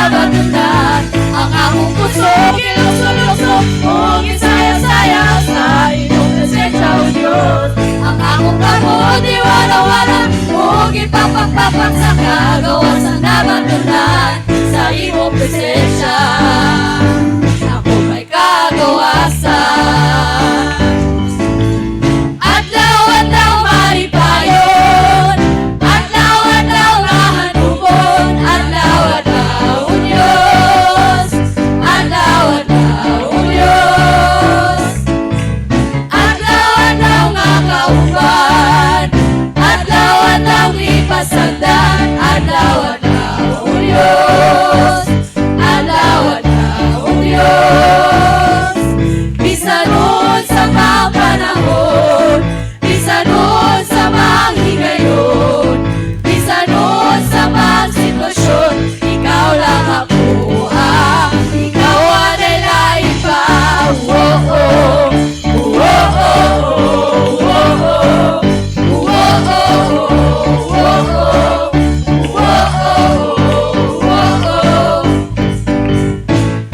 nabatundan. Ang akong puso kiluso-luso, mungin saya-saya sa inyong presensya, O Diyos. Ang akong kamot iwala-wala, mungin papak-papak sa kagawas na nabatundan sa iyong presensya. Ako may kagawasan. Adlaw-adlaw maripayon, adlaw-adlaw mahanubon, adlaw-adlaw Diyos, adlaw-adlaw Diyos. Adlaw-adlaw nga kauban, adlaw-adlaw lipasagdan, adlaw-adlaw Diyos, adlaw-adlaw Diyos. Bisanon sa mga panahon, bisanon sa mga higayon, bisanon sa mga sitwasyon, ikaw lang ako, ikaw ang nalain pa.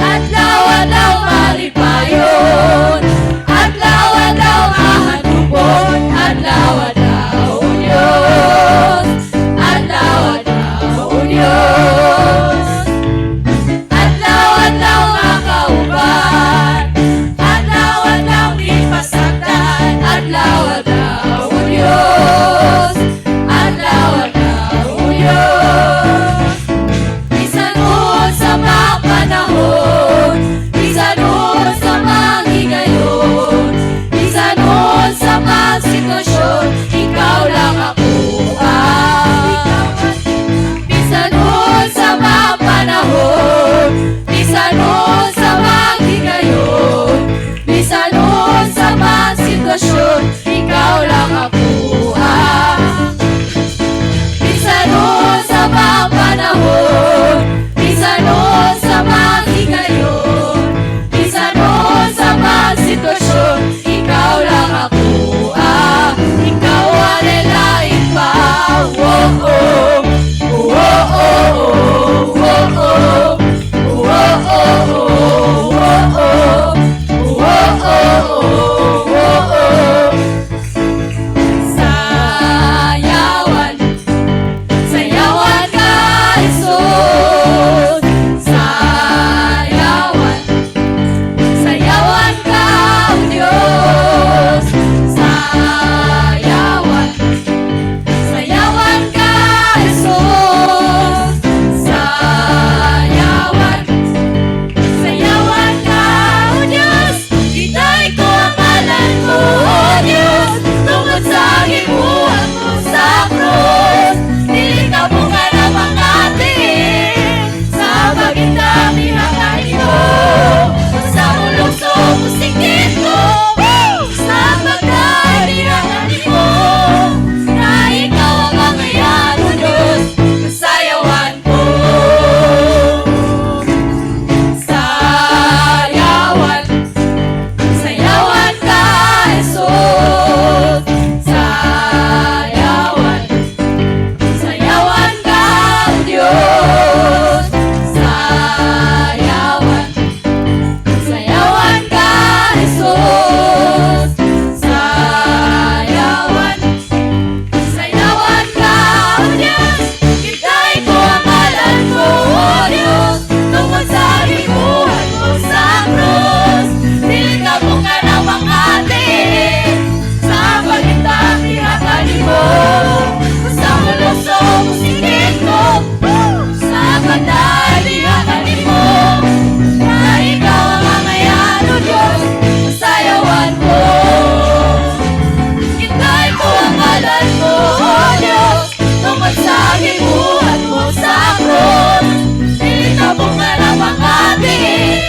Adlaw-adlaw maripayon, adlaw-adlaw mahanubon, adlaw-adlaw Diyos, adlaw-adlaw Diyos. Adlaw-adlaw nga kauban, adlaw-adlaw lipasagdan, adlaw-adlaw Diyos, adlaw-adlaw Diyos. Bisanon sa mga panahon, bisanon sa mga higayon, bisanon sa mga sitwasyon, ikaw lang ako, bisanon sa mga panahon, bisanon sa mga higayon, bisanon sa mga sitwasyon, ikaw lang ako, bisanon sa mga panahon, bisanon sa mga higayon, bisanon sa mga sitwasyon, ikaw lang ako, ikaw ang nalain pa. Sayawan, sayawan ka, Jesus. Sayawan, sayawan ka, O Diyos. Sayawan, sayawan ka, Jesus. Sayawan, sayawan ka, O Diyos. Itay ko ang ngalan mo, O Diyos, tungkol sa gibuhat mo sa krus. Dili ka mo nga na mangatin sa pagindang ihangay mo. Sa ulong so musikit ko, sa pagkain ihangay mo, na ikaw ang mangayan, O Diyos, kasayawan ko. Sayawan, sayawan ka, Jesus. Sayawan, sayawan ka, O Diyos. Sayawan, sayawan ka, Jesus. Sayawan, sayawan ka, O Diyos. Itay ko ang ngalan mo, O Diyos, tungkol sa gibuhat mo sa krus. Dili ka mo nga na mangatin sa pagindang ihangay mo. Sa ulong so musikit ko, sa pagkain ihangay mo, na ikaw ang mangayan, O Diyos, kasayawan ko. Itay ko ang ngalan mo, O Diyos, tungkol sa gibuhat mo sa krus. Dili ka mo nga na mangatin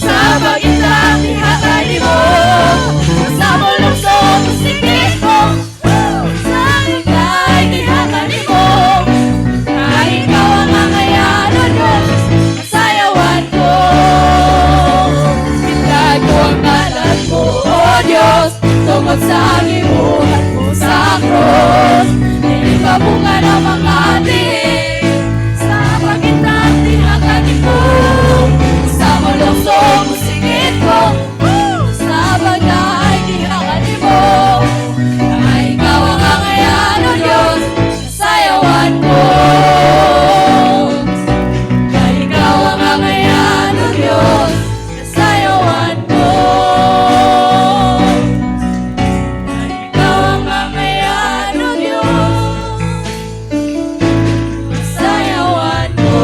sa pagindang ihangay mo. Sa ulong so musikit ko, sa pagkain ihangay mo, na ikaw ang mangayan, O Diyos, kasayawan ko. Itay ko ang ngalan mo, O Diyos, tungkol sa gibuhat mo sa krus. Dili ka mo nga na mangatin sa pagindang ihangay lukso musingit ko sa bagay di hakalimo. Na ikaw ang angayan, O Diyos, sayawan ko. Na ikaw ang angayan, O Diyos, sayawan ko. Na ikaw ang angayan, O Diyos, sayawan ko.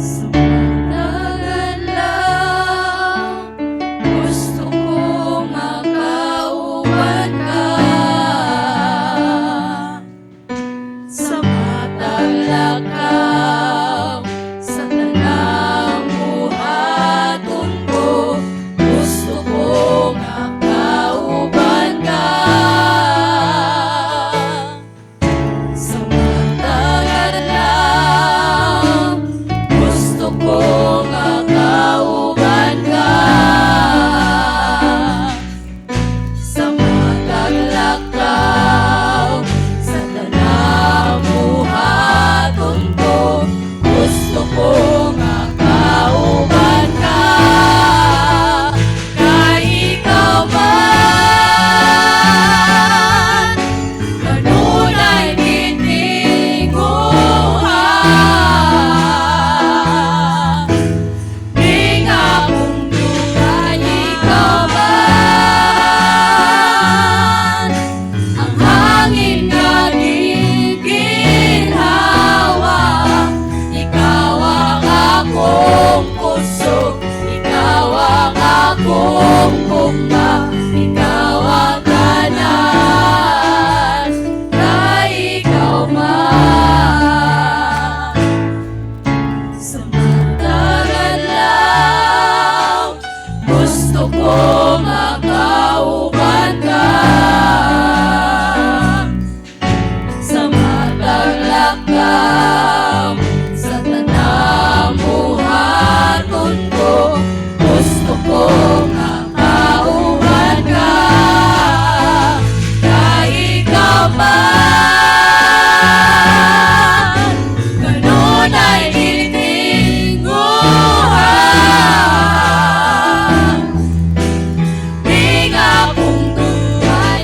Sa matagal lang, gusto ko makauban ka. Sa matalakaw, sa tanang buhaton ko, gusto ko makauban ka. Sa matagal lang, gusto ko makauban ka. Sa matalakaw, sa tanang buhaton ko, gusto ko makauban ka. Kay ikaw man, kanunay titinguhan. Di nga mundo kay ikaw man, ang hangin nga giginhawa. Ikaw ang akong puso, ikaw ang akong gugma, ikaw ang tanan, kay ikaw man. Sa matagal lang, gusto ko makauban ka. Sa matalakaw, sa tanang buhaton ko, gusto ko makauban ka. Kay ikaw man, kanunay titinguhan. Di nga mundo kay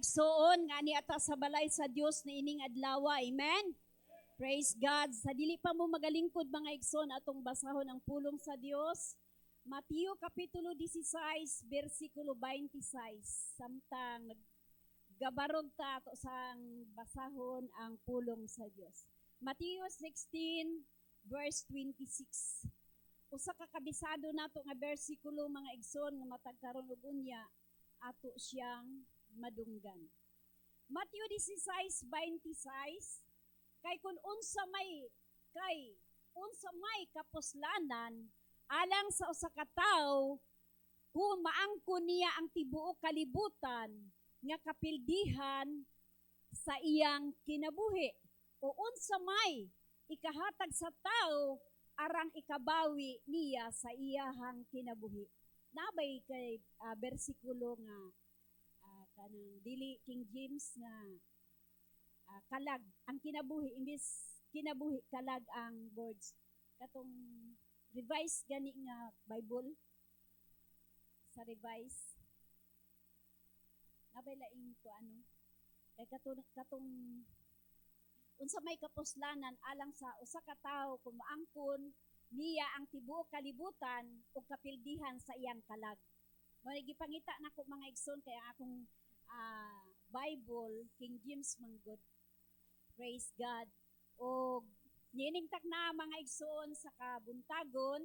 igsoon nga ni ata sa balay sa Dios na ining adlaw. Amen. Praise God. Sa dili pa mo magalingkod mga igsoon atong basahon ang pulong sa Dios. Mateo kapitulo 16 bersikulo 26. Samtang gabarog ta ato sang basahon ang pulong sa Dios. Mateo 16 verse 26. Usa ka kabisado nato nga bersikulo mga igsoon nga matag karon ug unya ato siyang madunggan. Mateo 16:26 kay kun unsa may kapuslanan alang sa usa ka tawo kung maangkon niya ang tibuok kalibutan nga kapildihan sa iyang kinabuhi o unsa may ikahatag sa tawo arang ikabawi niya sa iyahang kinabuhi. Nabay kay bersikulo nga kanang dili King James nga kalag ang kinabuhi imbis kinabuhi kalag ang words katong revised gani nga Bible sa revise nabay laing to kay katong unsa may kapuslanan alang sa usa ka tawo kung maangkon niya ang tibuok kalibutan ug kapildihan sa iyang kalag. Mao gipangita nako mga igsoon kay akong Bible King James man good. Praise God. O nining takna mga igsoon sa kabuntagon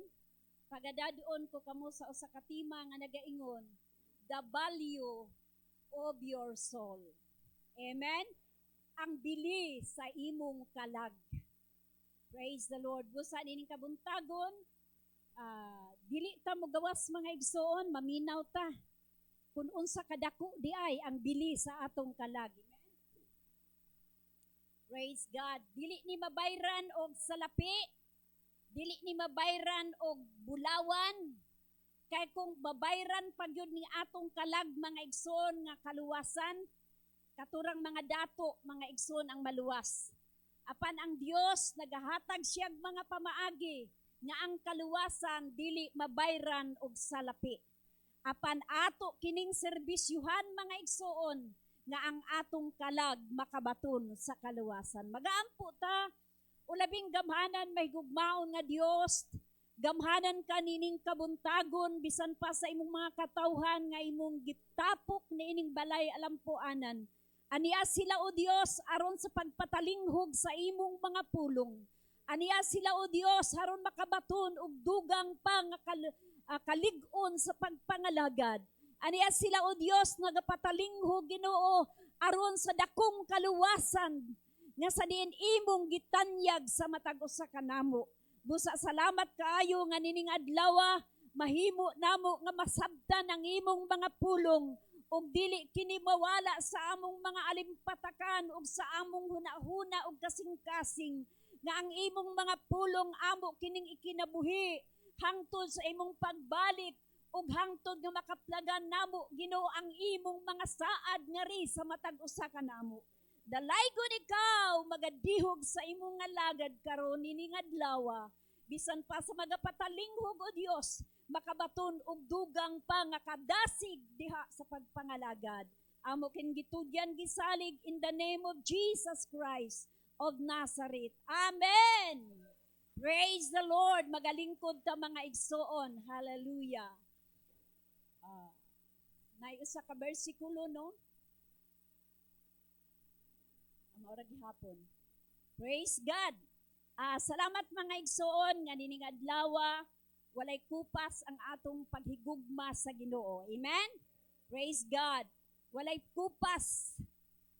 pagadaduon ko kamo sa usa ka tema nga nagaingon the value of your soul. Amen. Ang bili sa imong kalag. Praise the Lord. Busa nining kabuntagon, dili ta mo gawas mga igsoon, maminaw ta. Kung unsa kadako di ay ang bili sa atong kalag. Amen. Praise God. Dili ni mabayran og salapi, dili ni mabayran og bulawan. Kay kung babayran pag yun ni atong kalag mga igsoon nga kaluwasan, katurang mga dato, mga igsoon ang maluwas. Apan ang Dios nagahatag siyag mga pamaagi nga ang kaluwasan dili mabayran og salapi. Apan ato kining serbisyuhan mga igsoon nga ang atong kalag makabaton sa kaluwasan. Magaampo ta ulabing gamhanan may gugmaon nga Dios. Gamhanan ka nining kabuntagon bisan pa sa imong mga katawhan nga imong gitapok niining balay alampuanan. Aniya sila o Dios aron sa pagpatalinghog sa imong mga pulong. Aniya sila o Dios aron makabaton og dugang pa nga kalig-on sa pagpangalagad. Aniya sila o Dios nagapatalinghog Ginoo aron sa dakong kaluwasan nga sa diin imong gitanyag sa matag usa ka namo. Busa salamat kaayo nga nining adlaw mahimo namo nga masabtan ang imong mga pulong ug dili kini mawala sa among mga alimpatakan ug sa among hunahuna ug kasing-kasing nga ang imong mga pulong amo kining ikinabuhi hangtod sa imong pagbalik ug hangtod nga makaplagan namo Ginoo ang imong mga saad ngari sa matag usa ka namo. Dalay gud ikaw magadihog sa imong nga lagad karon nining adlaw bisan pa sa magapatalinghog o Dios makabaton og dugang pa nga kadasig diha sa pagpangalagad. Amo kin gitudyan gisalig in the name of Jesus Christ of Nazareth. Amen. Praise the Lord. Magalingkod ta mga igsoon. Hallelujah. Nay usa ka bersikulo no? Maura gihapon. Praise God. Salamat mga igsoon nga nining adlaw walay kupas ang atong paghigugma sa Ginoo. Amen? Praise God. Walay kupas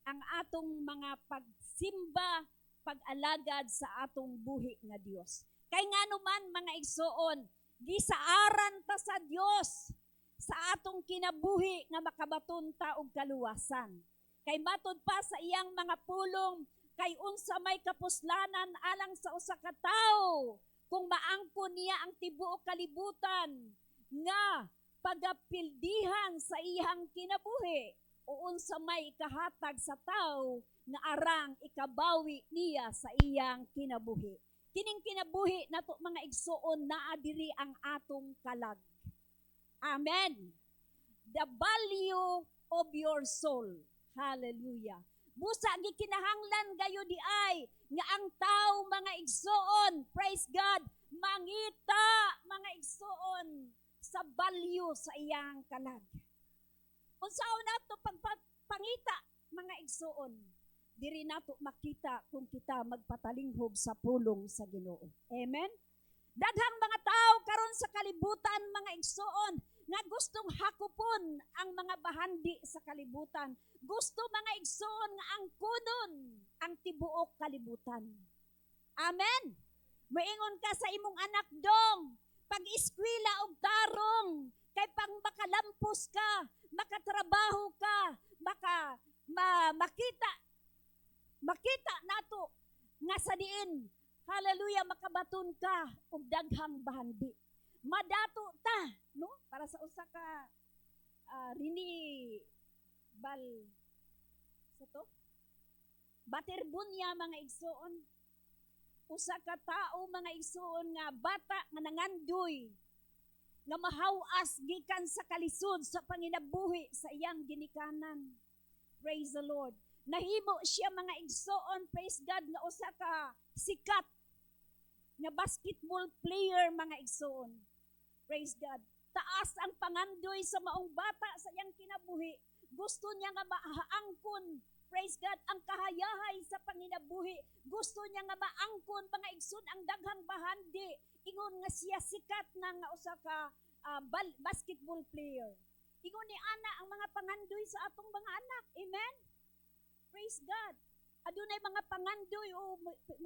ang atong mga pagsimba, pag-alagad sa atong buhi nga Dios. Kay ngano man mga igsoon, gisaaran ta sa Dios sa atong kinabuhi nga makabaton ta og kaluwasan. Kay matod pa sa iyang mga pulong, kay unsa may kapuslanan alang sa usa ka tawo kung maangkon niya ang tibuok kalibutan nga pagapildihan sa iyang kinabuhi o unsa may ikahatag sa tawo nga arang ikabawi niya sa iyang kinabuhi. Kining kinabuhi nato mga igsoon naa diri ang atong kalag. Amen. The value of your soul. Hallelujah. Busa gikinahanglan gayo di ay nga ang tao mga igsoon, praise God, mangita mga igsoon sa value sa iyang kalag. Unsaon nato pagpangita mga igsoon, diri nato makita kung kita magpatalinghog sa pulong sa Ginoo. Amen. Daghang mga tao karon sa kalibutan mga igsoon nga gustong hakupon ang mga bahandi sa kalibutan. Gusto mga igsoon nga angkunon ang tibuok kalibutan. Amen. Moingon ka sa imong anak dong, pag-eskwela og tarong, kay pang makalampos ka, makatrabaho ka, makita nato nga sa diin, hallelujah, makabaton ka og daghang bahandi. Madato ta, no? Para sa usa ka rini bal sa to baterbunya mga igsoon, usa ka tao mga igsoon nga bata nga nangandoy nga mahawas gikan sa kalisod sa panginabuhi sa iyang ginikanan. Praise the Lord. Nahimo siya mga igsoon, praise God, nga usa ka sikat nga basketball player mga igsoon. Praise God. Taas ang pangandoy sa maong bata sa iyang kinabuhi. Gusto niya nga maangkon, praise God, ang kahayahay sa panginabuhi. Gusto niya nga maangkon mga igsoon ang daghang bahandi. Ingon nga siya sikat na nga usa ka basketball player. Ingon ni ana ang mga pangandoy sa atong mga anak. Amen. Praise God. Adunay mga pangandoy o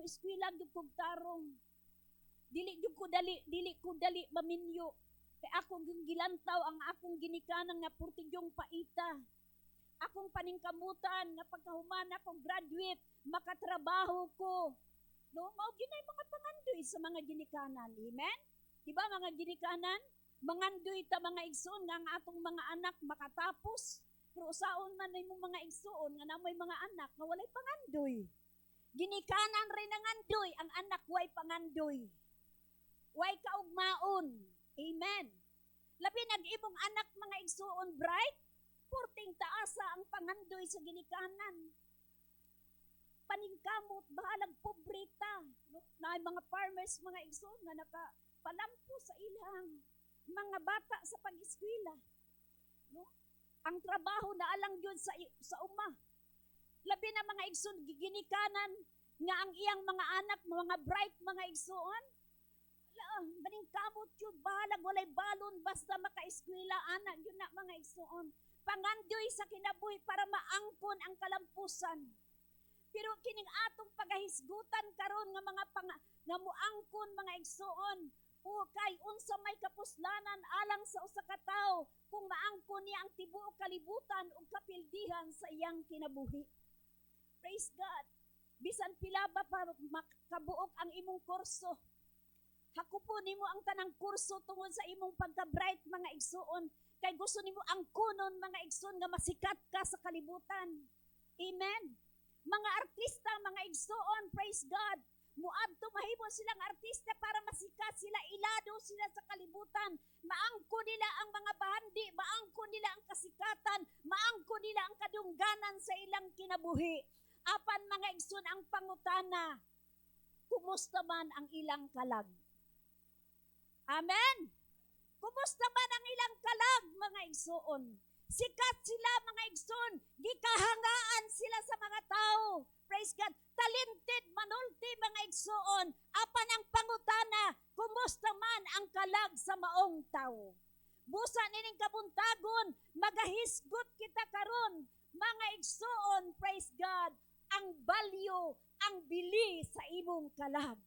eskwela gyud kog tarong. Dili ko dali maminyo. Kay ako gilantaw ang akong ginikanan nga portigyong paita. Akong paningkamutan nga pagkahuman akong graduate, makatrabaho ko. No, mao ginay mga pangandoy sa mga ginikanan. Amen? Diba mga ginikanan? Mangandoy ta mga igsoon nga ang atong mga anak makatapos. Pero usaon man ay mga igsoon nga namoy mga anak nga walay pangandoy. Ginikanan rin nangandoy, ang anak way pangandoy. Way kaugmaon. Amen. Labi nag-imong anak mga igsoon bright, porting taasa ang pangandoy sa ginikanan. Paningkamot, bahalag pobreta. No? Na mga farmers, mga igsoon nga nakapalampo sa ilang mga bata sa pag-eskwela. No? Ang trabaho na alang yun sa uma. Labi na mga igsoon, ginikanan nga ang iyang mga anak, mga bright, mga igsoon, maningkamot yun, bahalag, walay balon, basta maka-eskwela, anak yun na mga igsoon. Pangandoy sa kinabuhi para maangkon ang kalampusan. Pero kining atong pagahisgutan karon nga mga nga muangkon mga igsoon, o kay unsa may kapuslanan alang sa usa ka tawo kung maangkon niya ang tibuok kalibutan ug kapildihan sa iyang kinabuhi. Praise God. Bisan pila ba pa makabuok ang imong kurso, hakupon nimo ang tanang kurso tungod sa imong pagka-bright mga igsoon, kay gusto nimo ang kunon mga igsoon nga masikat ka sa kalibutan. Amen. Mga artista, mga igsoon, praise God, muadto mahimo silang artista para masikat sila, ilado sila sa kalibutan. Maangko nila ang mga bahandi, maangko nila ang kasikatan, maangko nila ang kadungganan sa ilang kinabuhi. Apan mga igsoon ang pangutana, kumusta man ang ilang kalag? Amen. Kumusta man ang ilang kalag, mga igsoon? Sikat sila, mga igsoon. Gikahangaan sila sa mga tao. Praise God. Talented, manulti, mga igsoon. Apan ang pangutana, kumusta man ang kalag sa maong tao? Busa nining kabuntagon, magahisgot kita karon, mga igsoon, praise God, ang value, ang bili sa imong kalag.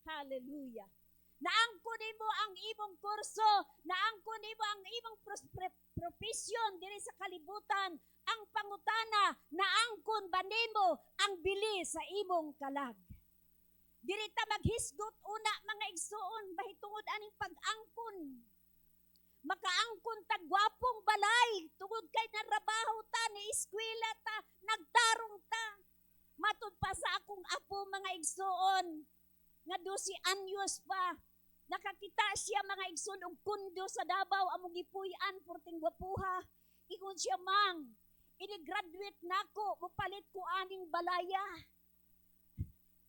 Hallelujah. Naangkon nimo ang imong kurso, naangkon nimo ang imong profesyon diri sa kalibutan. Ang pangutana, naangkon ba nimo ang bili sa imong kalag? Diri ta maghisgot una mga igsoon bahitungod aning pag-angkon. Makaangkon ta gwapong balay tungod kay narabaho ta, ni eskwela ta, nagtarong ta. Matud pa sa akong apo mga igsoon nga 12 anyos pa, nakakita siya mga igsoon og kundo sa Davao among gipuy-an porting gwapuha. Ingon siya, mang, Ini-graduate nako, mupalit ko aning balaya.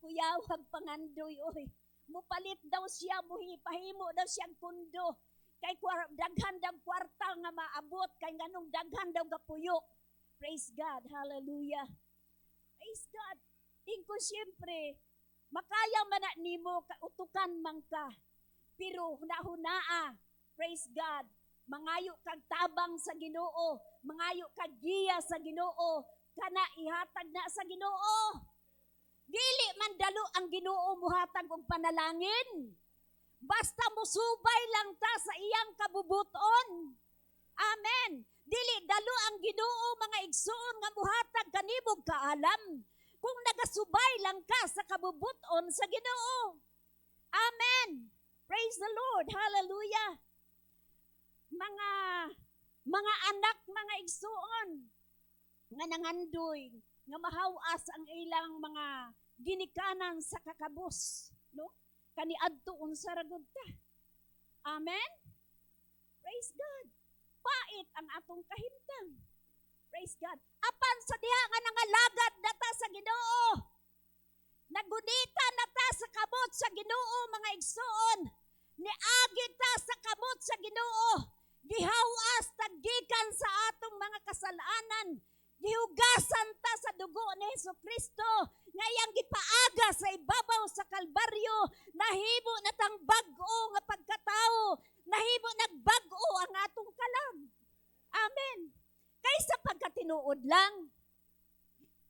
Kuyawag pangandoy, oy. Mupalit daw siya, pahimo daw siyang pundo. Kay daghan daw kwarta nga maabot, kay nganong daghan daw gapuyo. Praise God, hallelujah. Praise God. Ingko siyempre, makaya man na nimo, utukan man ka. Pero hunahunaa, praise God, mangayo kag tabang sa Ginoo, mangayo kag giya sa Ginoo, kana ihatag na sa Ginoo. Dili man dalo ang Ginoo muhatag og panalangin. Basta musubay lang ta sa iyang kabubuton. Amen. Dili dalo ang Ginoo mga igsoon nga muhatag kanimong kaalam. Kung nagasubay lang ka sa kabubuton sa Ginoo. Amen. Praise the Lord. Hallelujah. Mga anak, mga igsoon nga nangandoy, nga mahawas ang ilang mga ginikanan sa kakabos, no? Kaniadto unsa ra gud ta. Amen. Praise God. Pait ang atong kahimtang. Praise God. Apan sa diha nga nangalagad nata sa Ginoo. Nagunita nata sa kamot sa Ginoo mga igsoon. Niagi ta sa kamot sa Ginoo. Gihawas tagikan sa atong mga kasalanan. Gihugasan ta sa dugo ni Jesucristo nga iyang gipaaga sa ibabaw sa Kalbaryo. Nahimo natang bag-o nga pagkatao. Nahimo nagbag-o ang atong kalag. Amen. Kaysa pagkatinuod lang.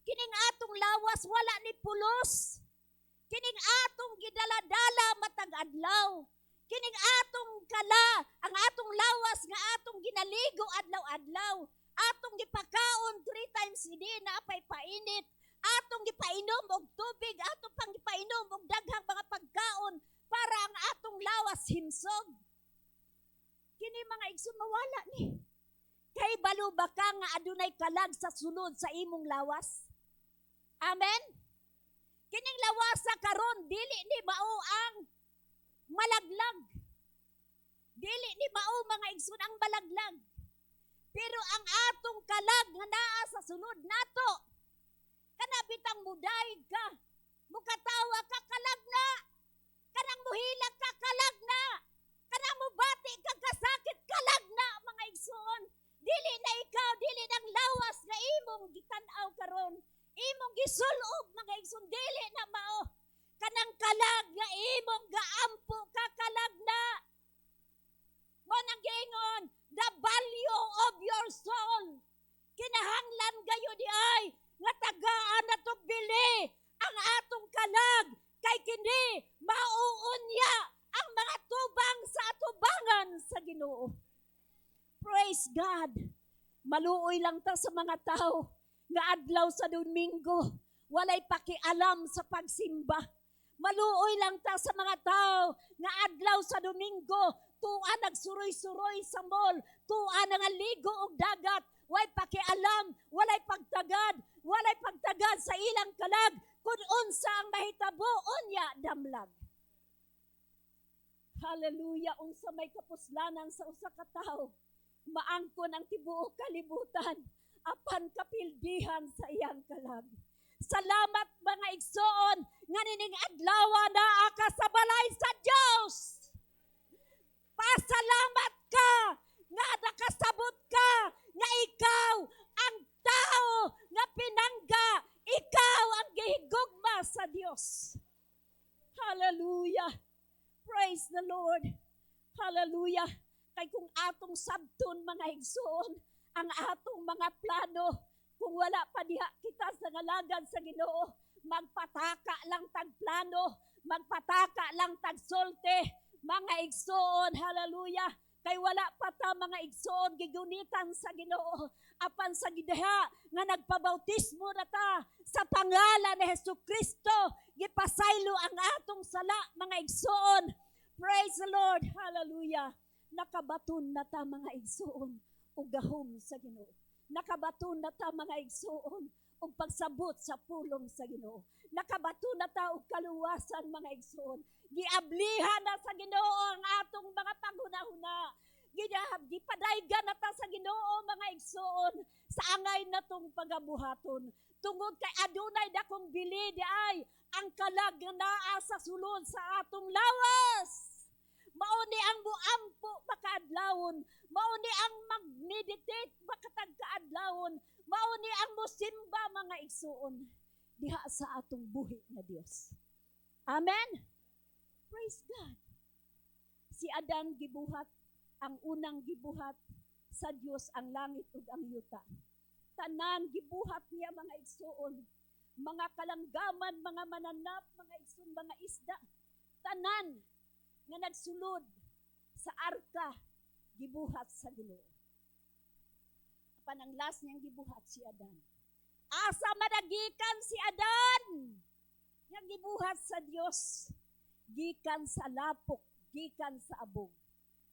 Kining atong lawas wala ni pulos. Kining atong gidaladala matag adlaw. Kining atong ang atong lawas nga atong ginaligo adlaw-adlaw. Atong gipakaon 3 times a day na apay painit. Atong gipainom og tubig, atong pang gipainom og daghang mga pagkaon para ang atong lawas himsog. Kini mga igsoon mawala ni. Kay balo ba ka nga adunay kalag sa sunod sa imong lawas? Amen? Kining lawas sa karon dili ni mao ang malaglag. Dili ni mao mga igsoon ang malaglag. Pero ang atong kalag nga naa sa sunod nato, kanabitang muday ka, mukatawa ka kalag na, kanang muhilag ka kalag na, kanang mubati ka kasakit kalag na mga igsoon. Dili na ikaw, dili nang lawas nga imong gitan-aw karon, imong gisulob mga igsoon, dili na mao. Kanang kalag nga imong gaampo ka kalag na. Mo nang giingon, the value of your soul. Kinahanglan gayo di ay nga tagaan nato bili ang atong kalag kay kini mauunya ang mga tubang sa atubangan sa Ginoo. Praise God. Maluoy lang ta sa mga tao nga adlaw sa Domingo walay pakialam sa pagsimba. Maluoy lang ta sa mga tao nga adlaw sa Domingo tuwa nagsuroy-suroy sa mall, tuwa nangaligo og dagat, way pakialam, walay pagtagad sa ilang kalag, kung unsa ang mahitabo, unya damlag. Hallelujah, unsa may kapuslanan sa usa ka tawo, maangkon ang tibuok kalibutan, apan kapildihan sa iyang kalag. Salamat mga igsoon, nga nining adlaw na aka sa balay sa Dios. Pasalamat ka nga nakasabot ka nga ikaw ang tao nga pinangga, ikaw ang gihigugma sa Dios. Hallelujah. Praise the Lord. Hallelujah. Kay kung atong sabton mga igsoon, ang atong mga plano, kung wala pa diha kita sa ngalagan sa Ginoo, magpataka lang tag plano, magpataka lang tag solte, mga igsoon, hallelujah, kay wala pa ta mga igsoon, gigunitan sa Ginoo, apan sa gideha, nga nagpabautismo na ta, sa pangalan ni Jesucristo, gipasaylo ang atong sala, mga igsoon, praise the Lord, hallelujah, nakabaton na ta mga igsoon, ugahom sa Ginoo, nakabaton na ta mga igsoon, ug pagsabot sa pulong sa Ginoo. Nakabato na ta og kaluwasan mga igsoon. Giablihan na sa Ginoo ang atong mga panghunahuna. gipadaygan na ta sa Ginoo mga igsoon sa angay natong pagabuhaton. Tungod kay adunay dakong bili di ay ang kalag nga naa sa sulod sa atong lawas. Mauni ang buampo makaadlawon, mauni ang mag-meditate makatag kaadlawon, mauni ang musimba mga igsoon diha sa atong buhi nga Dios. Amen. Praise God. Si Adan gibuhat, ang unang gibuhat sa Dios ang langit ug ang yuta. Tanan gibuhat niya mga igsoon, mga kalanggaman, mga mananap, mga igsoon, mga isda. Tanan nga nagsulod sa arka gibuhat sa Ginoo. Apan ang last niyang gibuhat si Adan. Asa madagikan si Adan nga gibuhat sa Dios, gikan sa lapok, gikan sa abog.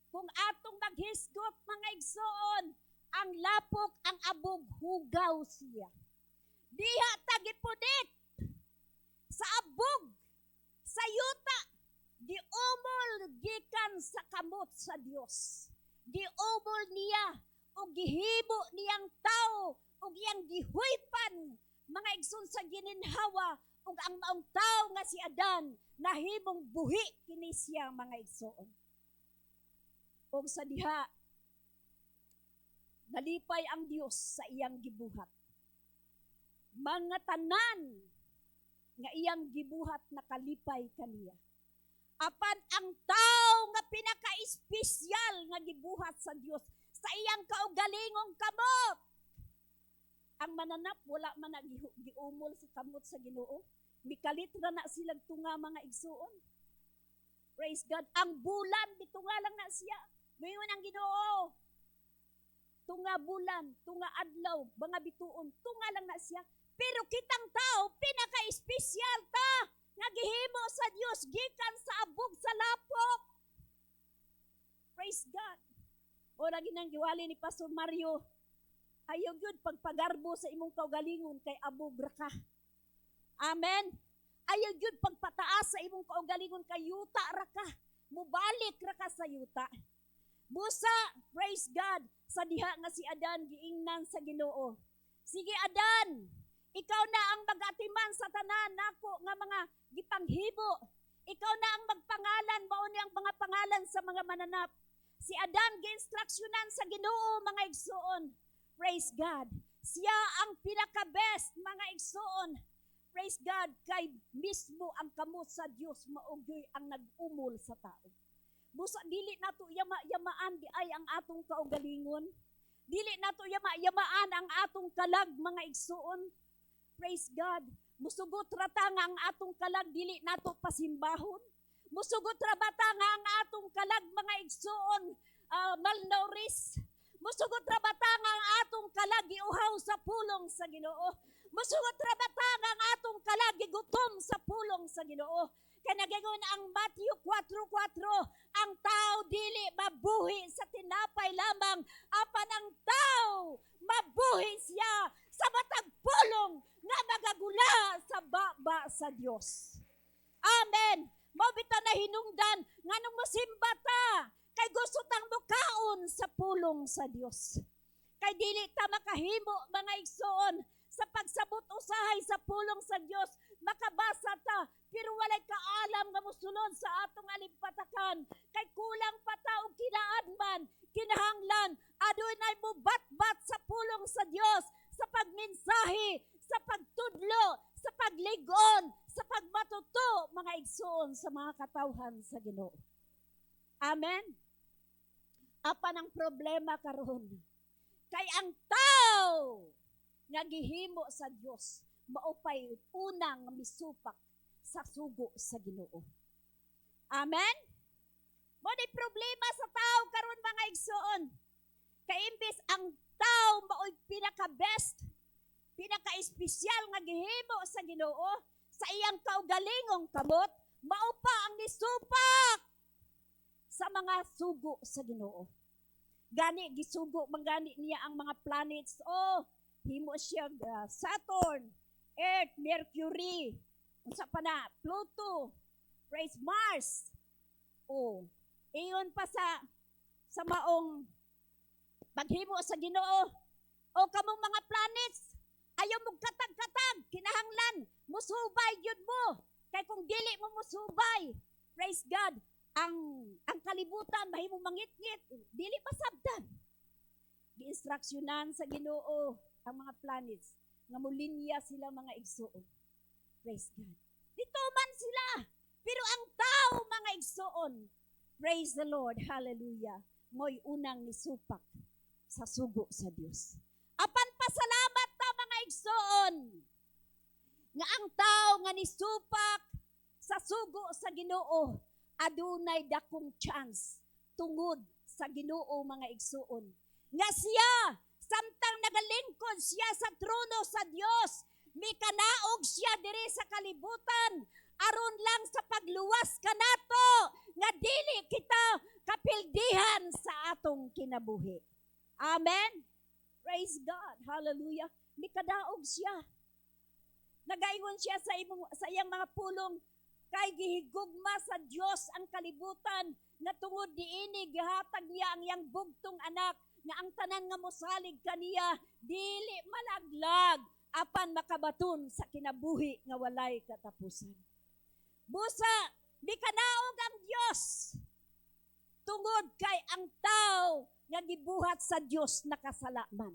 Kung atong maghisgot mga igsoon, ang lapok, ang abog, hugaw siya. Diha tagipudit sa abog, sa yuta, giumol gikan sa kamot sa Dios. Giumol niya o gihimo niyang tao o giyang gihuypan mga igsoon sa gininhawa ug ang maong tao nga si Adan nahimong buhi kini siya mga igsoon. O sa diha, nalipay ang Dios sa iyang gibuhat. Mga tanan nga iyang gibuhat nakalipay kaniya. Apan ang tao nga pinaka-espesyal nga gibuhat sa Dios sa iyang kaugalingong kamot. Ang mananap wala man giumol sa kamot sa Ginoo. Mikalit ra na silang tunga mga igsuon. Praise God. Ang bulan bitunga lang na siya. Ngayon ang Ginoo, tunga bulan, tunga adlaw, mga bituon, tunga lang na siya. Pero kitang tao, pinaka-espesyal ta, nga gihimo sa Dios, gikan sa abog sa lapok. Praise God. O lagi nang giwali ni Pastor Mario, ayaw yun pagpagarbo sa imong kaugalingon kay abog ra ka. Amen. Ayaw yun pagpataas sa imong kaugalingon kay yuta ra ka. Mubalik ra ka sa yuta. Busa, praise God, sa diha nga si Adan giingnan sa Ginoo. Sige Adan, ikaw na ang mag-atiman sa tanan nako nga mga gipanghibo. Ikaw na ang magpangalan, mao ni ang mga pangalan sa mga mananap. Si Adan gi-instruksyonan sa Ginoo mga igsoon. Praise God. Siya ang pinaka-best mga igsoon. Praise God, kay mismo ang kamot sa Dios maugyoy ang nag-umol sa tao. Busa dili nato yamaan di ay ang atong kaugalingon. Dili nato yamaan ang atong kalag mga igsuon. Praise God. Musugot ra ta nga ang atong kalag dili nato pasimbahon. Musugot ra ba ta nga ang atong kalag mga igsuon malnourished. Musugot ra ba ta nga ang atong kalag giuhaw sa pulong sa Ginoo. Musugot ra ba ta nga ang atong kalag gigutom sa pulong sa Ginoo. Kaya nagayon ang Matthew 4:4, ang tao dili mabuhi sa tinapay lamang, apan ang tao mabuhi siya sa matag pulong nga magagula sa baba sa Dios. Amen. Mao bitaw na hinungdan nganong mosimba ta kay gusto tang mukaon sa pulong sa Dios. Kay dili ta makahimo mga igsoon sa pagsabot usahay sa pulong sa Dios, makabasa ta, pero walay kaalam nga mosulod sa atong alimpatakan. Kay kulang pa ta og kinaadman, kinahanglan, adunay mo bat-bat sa pulong sa Dios, sa pagmensahe, sa pagtudlo, sa pagligon, sa pagmatuto, mga igsoon sa mga katawhan sa Ginoo. Amen? Apan ang problema karon, kay ang tao nga gihimo sa Dios maupay unang misupak sa sugo sa Ginoo. Amen? Mo di problema sa tao karon mga igsoon. Kay imbes ang tao maoy pinaka-best, pinaka-espesyal nga gihimo sa Ginoo sa iyang kaugalingong kamot, mao pa ang nisupak sa mga sugo sa Ginoo. Gani gisugo mangani niya ang mga planets. Himo siya Saturn, Earth, Mercury, unsa pa na, Pluto, praise Mars. Iyon pa sa sa maong paghimo sa Ginoo o kamong mga planets ayaw mo katag-katag kinahanglan musubay gyud mo kay kung dili mo musubay, praise God, ang kalibutan mahimo mangit-ngit, dili masabtan. Giinstruksyonan sa Ginoo ang mga planets nga mulinya sila mga igsoon. Praise God. Dito man sila, pero ang tao mga igsoon, praise the Lord, hallelujah, mo'y unang nisupak sa sugo sa Dios. Apan pasalamat ta mga igsoon nga ang tao nga nisupak sa sugo sa Ginoo adunay dakong chance tungod sa Ginoo mga igsoon nga siya samtang nagalingkod siya sa trono sa Dios mikanaog siya diri sa kalibutan aron lang sa pagluwas kanato nga dili kita kapildihan sa atong kinabuhi. Amen. Praise God. Hallelujah. Mikadaog siya. Nagaingon siya sa iyang mga pulong kay gihigugma sa Dios ang kalibutan nga tungod diini gihatag niya ang iyang bugtong anak nga ang tanan nga mosalig kaniya dili malaglag apan makabaton sa kinabuhi nga walay katapusan. Busa mikanaog ang Dios tungod kay ang tao nga gibuhat sa Dios nakasala man.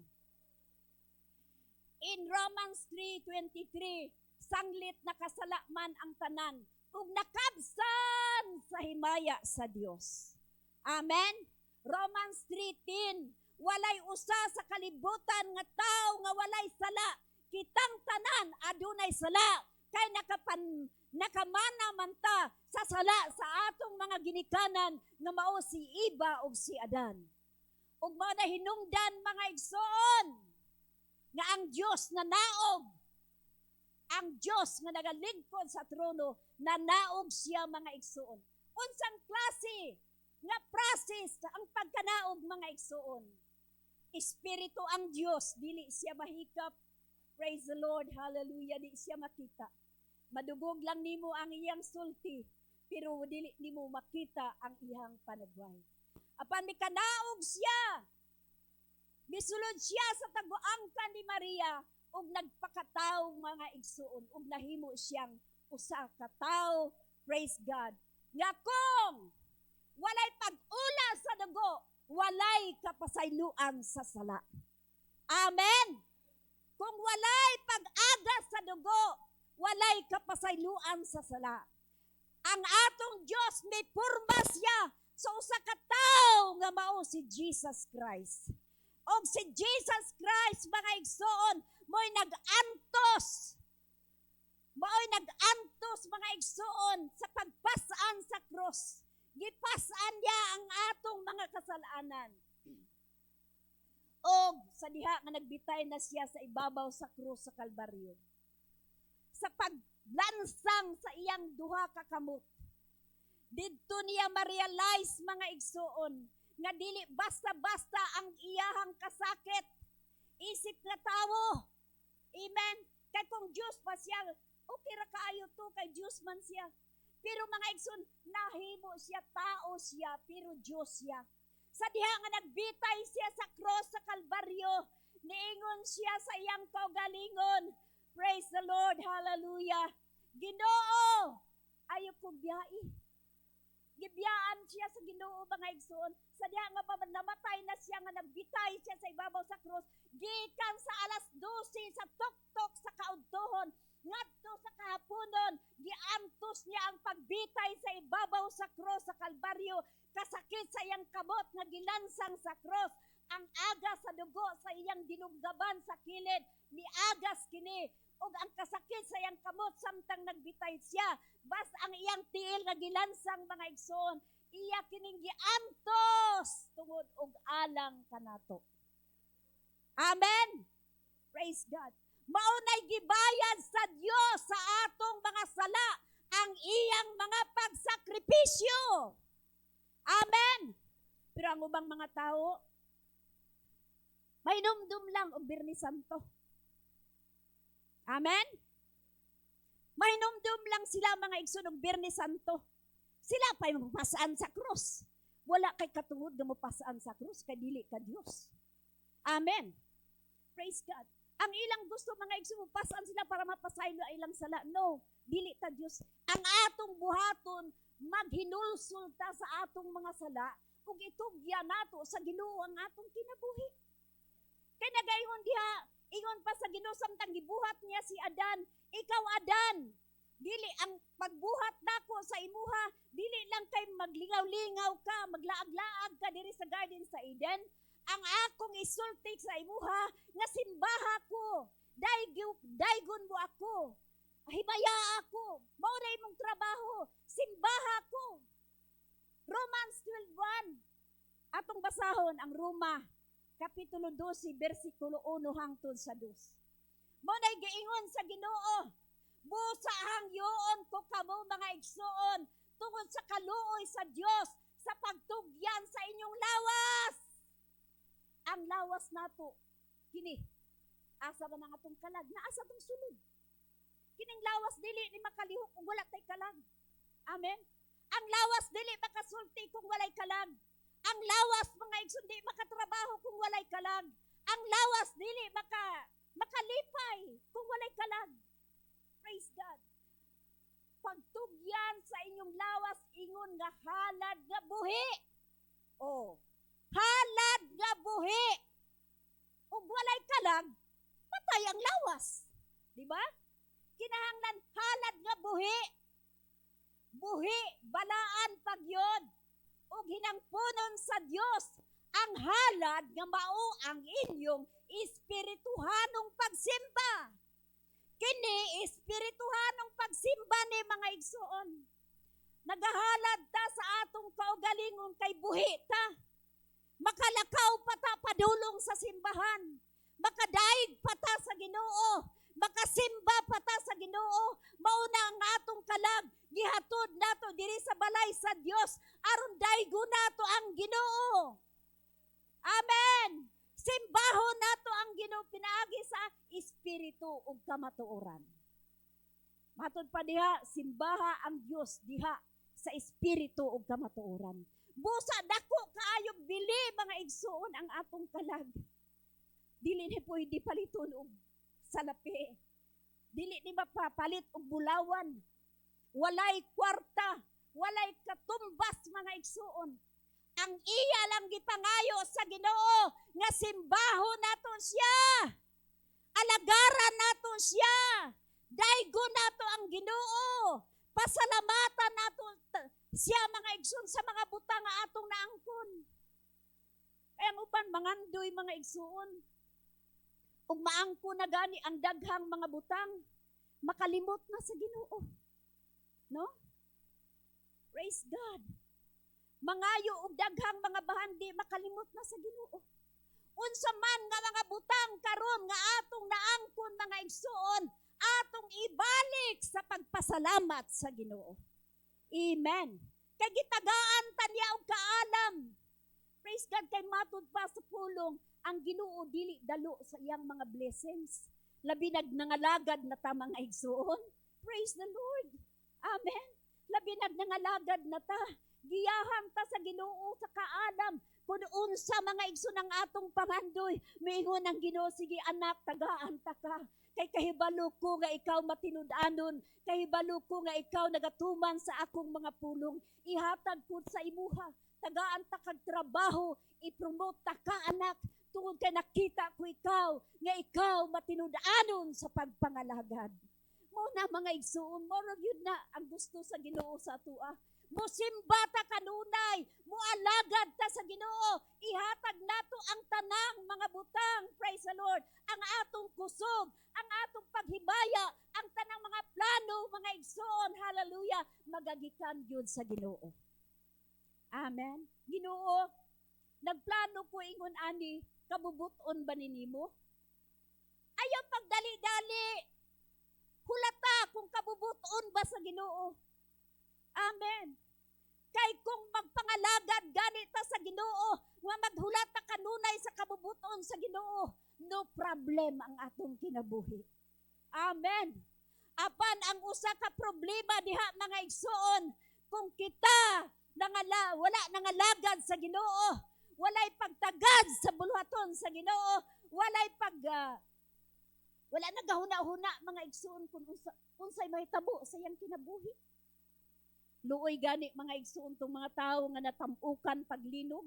In Romans 3:23, sanglit nakasala man ang tanan ug nakabsan sa himaya sa Dios. Amen. Romans 3:10, walay usa sa kalibutan nga tao nga walay sala, kitang tanan adunay sala kay nakamana man ta sa sala sa atong mga ginikanan nga mao si Eva ug si Adan. Ug mao na hinungdan mga igsoon nga ang Dios na naog, ang Dios nga nagalingkod sa trono, nanaog siya mga igsoon. Unsang klase nga process ang pagkanaog mga igsoon? Espiritu ang Dios, dili siya mahikap. Praise the Lord, hallelujah, di siya makita. Madugog lang nimo ang iyang sulti, pero dili nimo makita ang iyang panagway. Apan mikanaog siya, misulod siya sa taguangkan ni Maria, ug nagpakataw mga igsoon, ug nahimo siyang usa ka tawo, praise God. Nga kung walay pag-ula sa dugo, walay kapasayloan sa sala. Amen. Kung walay pag-aga sa dugo, walay kapasayloan sa sala. Ang atong Dios may porma siya sa usa ka tawo nga mao si Jesus Christ. Og si Jesus Christ mga igsoon mo'y nag-antos. Mo'y nag-antos mga igsoon sa pagpasaan sa cross. Gipasaan niya ang atong mga kasalanan. Og sa diha nga nagbitay na siya sa ibabaw sa krus sa Kalbaryo. Sa paglansang sa iyang duha ka kamot, didto niya ma-realize mga igsoon nga dili basta-basta ang iyahang kasakit. Isip nga tawo. Amen. Kay kung Diyos pa siya, okay ra kaayo to kay Diyos man siya. Pero mga igsoon, nahimo siya, tao siya, pero Diyos siya. Sa diha nga nagbitay siya sa cross sa Kalbaryo, niingon siya sa iyang kaugalingon. Praise the Lord, hallelujah. Ginoo, ayo ko biyai. Gibiyaan siya sa Ginoo mga igsoon. Sa diha nga namatay na siya nga nagbitay siya sa ibabaw sa cross, gikan sa alas 12 sa tuktok sa kaudtohon ngadto sa kahaponon, giantos niya ang pagbitay sa ibabaw sa cross sa Kalbaryo, kasakit sa iyang kamot nga gilansang sa cross, ang aga sa dugo sa iyang dinunggaban sa kilid, niagas kini, ug ang kasakit sa iyang kamot samtang nagbitay siya, bas ang iyang tiil nga gilansang mga igsoon, iya kining giantos tungod og alang kanato. Amen. Praise God. Maunay gibayad sa Dios sa atong mga sala ang iyang mga pagsakripisyo. Amen. Pero ang ubang mga tao, may numdum lang og Birnis Santo. Amen. May numdum lang sila mga igsoon og Birnis Santo. Sila pa'y mapasaan sa krus. Wala kay katungod nga mopasaan sa krus kay dili ka Dios. Amen. Praise God. Ang ilang gusto mga igsoon pasaan sila para mapasaylo ang ilang sala. No, dili ta Dios. Ang atong buhaton maghinulsol ta sa atong mga sala ug itugya nato sa Ginoo ang atong kinabuhi. Kay nagaingon diha, ingon pa sa Ginoo samtang gibuhat niya si Adan, ikaw Adan, dili ang pagbuhat nako sa imuha, dili lang kay maglingaw-lingaw ka, maglaag-laag ka diri sa garden sa Eden. Ang akong isulti sa imuha nga simbaha ko, daygon mo ako, himaya ako, mao na imong trabaho, simbaha ko. Romans 12:1. Atong basahon ang Roma Kapitulo 12, versikulo 1 hangtod sa 2. Mo na'y giingon sa Ginoo, busa hangyoon ko kamo mga igsoon, tungod sa kaluoy sa Dios, sa pagtugyan sa inyong lawas. Ang lawas nato, kini, asa ba nga itong kalag, naasa itong sulod. Kining lawas dili ni makalihok kung wala tay kalag. Amen? Ang lawas dili makasulti kung walay kalag. Ang lawas mga igsoon di makatrabaho kung walay kalag. Ang lawas dili makalipay kung walay kalag. Praise God. Pagtugyan sa inyong lawas ingon nga halad nga buhi. Oh, halad nga buhi. Ug walay kalag, patay ang lawas. Di ba? Kinahanglan halad nga buhi. Buhi, balaan pagyod. Ug hinangpunon sa Dios ang halad nga mao ang inyong espirituhanong pagsimba. Kini espirituhanong pagsimba ni mga igsoon. Nagahalad ta sa atong kaugalingon kay buhi ta. Makalakaw pa ta padulong sa simbahan. Makadaig pa ta sa Ginoo. Makasimba pa ta sa Ginoo. Mauna ang atong kalag. Gihatod nato diri sa balay sa Dios aron daygo nato ang Ginoo. Amen. Simbahon nato ang Ginoo pinaagi sa espiritu ug kamatuoran. Matod pa diha, simbaha ang Dios diha sa espiritu ug kamatuoran. Busa dako kaayog bili mga igsuon ang atong kalag. Dili ni pwede paliton og salapi. Dili ni mapapalit og bulawan. Walay kwarta, walay katumbas mga igsuon. Ang iya lang gipangayo sa Ginoo nga simbahon nato siya. Alagaran nato siya. Daygo nato ang Ginoo. Pasalamatan nato siya mga igsoon sa mga butang nga atong naangkon. Kaya ang uban mangandoy mga igsoon. Ug maangko na gani ang daghang mga butang, makalimot na sa Ginoo. No? Praise God. Mangayo og daghang mga bahandi makalimot na sa Ginoo. Unsa man nga mga butang karon nga atong naangkon mga igsoon, atong ibalik sa pagpasalamat sa Ginoo. Amen. Kay gitagaan ta niya og kaalam. Praise God, kay matud pa sa pulong ang Ginoo dili dalo sa iyang mga blessings. Labi nangalagad na ta mga igsoon. Praise the Lord. Amen. Labi nangalagad na ta. Giyahan ta sa Ginoo sa kaalam. Kung unsa mga igsoon ang atong pangandoy, miingon ang Ginoo, sige anak, tagaan ta ka. Kay kahibalo ko nga ikaw matinud-anon, kahibalo ko nga ikaw nagatuman sa akong mga pulong. Ihatag pud sa imuha, tagaan ta kag trabaho, ipromote ta ka anak. Tungod kay nakita ko ikaw, nga ikaw matinud-anon sa pagpangalagad. Mo na mga igsuon, mo yun na ang gusto sa Ginoo sa atua. Musimba ta kanunay, mualagad ta sa Ginoo, ihatag nato ang tanang mga butang, praise the Lord, ang atong kusog, ang atong paghibaya, ang tanang mga plano, mga igsoon, hallelujah, magagikan yun sa Ginoo. Amen. Ginoo, nagplano ko ingon ani, kabubuton ba ninimo? Ayaw pagdali-dali, hulata kung kabubuton ba sa Ginoo. Amen. Kay kung magpangalagad gani ta sa Ginoo, nga maghulat ta kanunay sa kabubuton sa Ginoo, no problem ang atong kinabuhi. Amen. Apan ang usa ka problema diha mga igsoon, kung kita wala nangalagad sa Ginoo, walay pagtagad sa buluhaton sa Ginoo, wala nagahuna-huna mga igsoon kung unsay mahitabo sa iyang kinabuhi. Luoy gani mga igsoon tong mga tawo nga natamukan paglinog.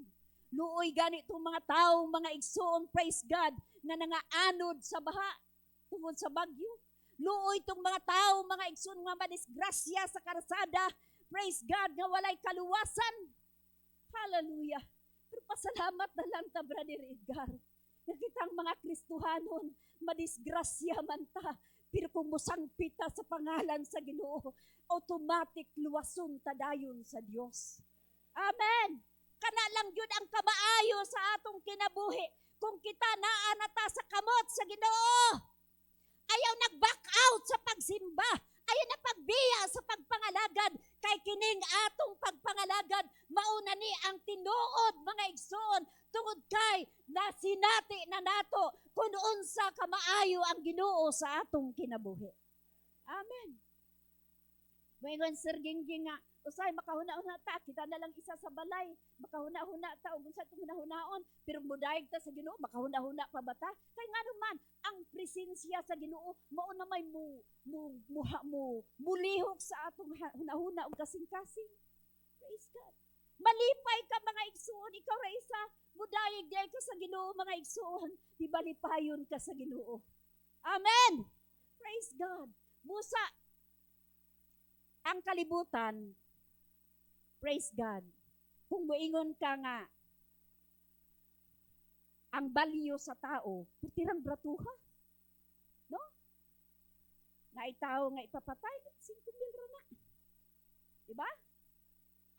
Luoy gani tong mga tawo mga igsoon, praise God, nga nangaanod sa baha tungod sa bagyo. Luoy tong mga tawo mga igsoon nga madisgrasya sa karsada, praise God, nga walay kaluwasan. Hallelujah. Pero pasalamat na lang ta, Brother Edgar, nga kitang mga Kristohanon, madisgrasya man ta, pero kung musangpita sa pangalan sa Ginoo, automatic luwason ta dayon sa Dios. Amen. Kana lang yun ang kamaayo sa atong kinabuhi. Kung kita naa na ta sa kamot sa Ginoo, ayaw nag-back out sa pagsimba, ayaw na pagbiya sa pagpangalagad, kay kining atong pagpangalagad, mauna ni ang tinuod mga igsoon, tungod kay nasinati na nato kung unsa kamaayo ang Ginoo sa atong kinabuhi. Amen. Mayroon Sir Gingging nga, usay makahuna-huna ta, kita na lang isa sa balay, makahuna-huna ta, ug unsa itong hunahuna-on, pero mudayeg ta sa Ginoo, makahuna-huna pa ba ta? Kay nga naman, ang presensya sa Ginoo, mao na may mulihok sa atong hunahuna ug kasing-kasing. Praise God. Malipay ka mga igsoon, ikaw ra isa, mudayeg diay ka sa Ginoo mga igsoon, di balipayon ka sa Ginoo. Amen. Praise God. Musa ang kalibutan, praise God, kung moingon ka nga, ang balyo sa tao, putirang bratuha. No? Naitaw nga ipapatay, 5,000 ra na. Diba?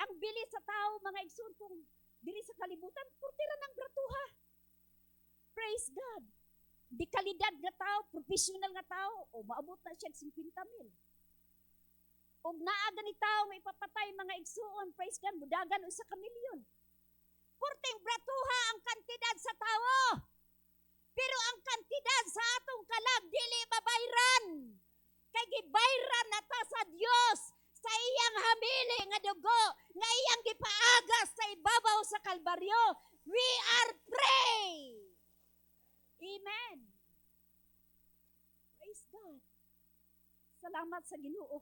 Ang bilis sa tao, mga igsoon, kung dili sa kalibutan, purtira ng bratuha. Praise God. Di kalidad nga tao, professional nga tao, o maabot na siya 50,000. Og naaga ni tao may papatay mga igsuon, praise God, budagan o 1,000,000. Purting bratuha ang kantidad sa tao. Pero ang kantidad sa atong kalag dili mabayran. Kay gibayran na ta sa Dios sa iyang hamili nga dugo, nga iyang gipaagas sa ibabaw sa Kalbaryo. We are free. Amen. Praise God. Salamat sa Ginoo.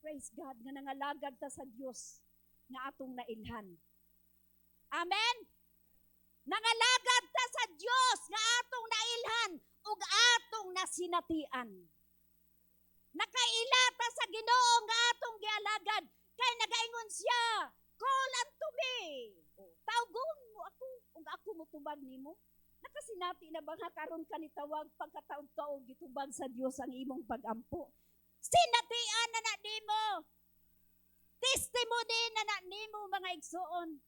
Praise God, nga nangalagad ta sa Dios nga atong nailhan. Amen? Nangalagad ta sa Dios nga atong nailhan ug atong nasinatian. Nakaila ta sa Ginoo nga atong gialagad, kay nagaingon siya, call unto me. Tawgon mo ako ug ako motubag nimo. Nakasinati na ba nga karon ka ni tawag pagkataog-taog gitubag sa Dios ang imong pag-ampo? Sinatian na na nimo. Testimony na na nimo mga igsoon.